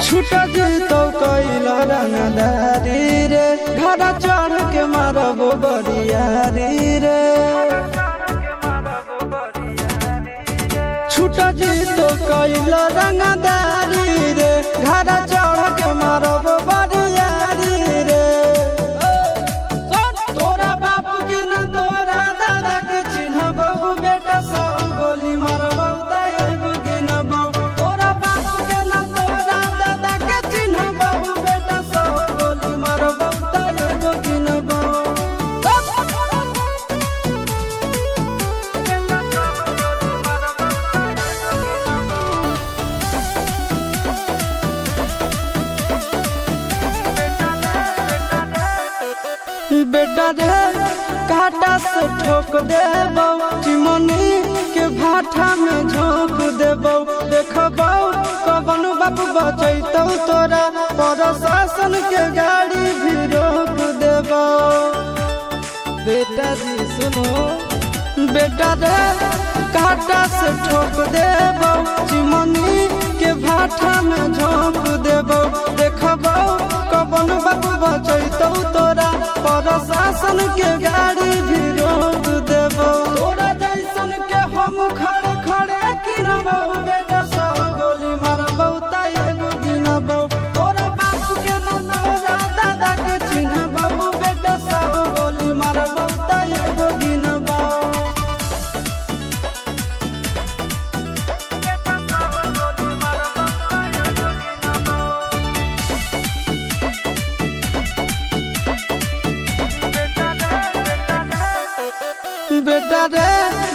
छूटा जीतो कैला रंगदारी रे घर चढ़ के मारबो बरियारी रे छूटा जीतो कैला रंगदारी रे घर चढ़ के मारबो बरियारी रे तोरा बाप के न तोरा दादा के चिन्हबो बेटा सब गोली मारबो ताएगो गिनबो तोरा बाप के न तोरा दादा के चिन्हबो बेटा सब गोली मारबो ताएगो गिनबो बेटा रे काटा से ठोक देबो चिमनी के भाटा में झोंक देबो देखबो कवन बाप बचैतौ तोरा प्रशासन के गाड़ी भी रोक देबो बेटा जी सुनो बेटा रे काटा से ठोक देबो चिमनी के भाटा में झोंक देबो देखबो कवन बाप बचैतौ तोरा प्रशासन के गाड़ी भी रोक देबो तोरा जैसन के हम खड़े खड़े गिनबो बेटा सब गोली मारबो ताएगो गिनबो तोरा बाप के न तोरा दादा के चिन्हबो बेटा सब गोली मारबो ताएगो गिनबो बेटा रे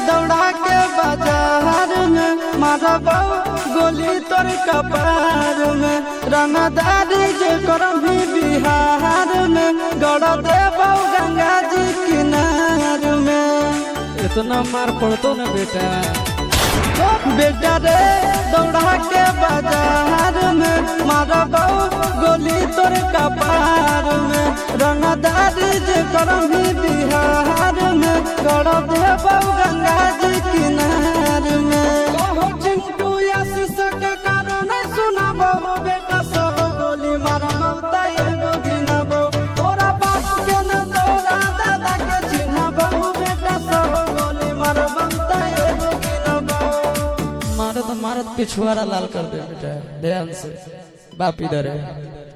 दौड़ा के बाजार में मारबो गोली तोर कपार में रंगदारी जे करम भी बिहार में गड़ देबो गंगा जी किनार में इतना मार पड़तो ना बेटा बेटा रे दौड़ा के बाजार में मारबो गोली तोर कपार में रंगदारी जे करम भी बिहार में गड़ देबो गंगा जी किनार में कहो चिंटू आशीष के कारण सुनाबो बेटा सब गोली मारबो ताएगो गिनबो तोरा बाप के न तोरा दादा के चिन्हबो बेटा सब गोली मारबो ताएगो गिनबो मारत मारत पिछुआरा लाल कर दे बेटा ध्यान से बाप इधर है।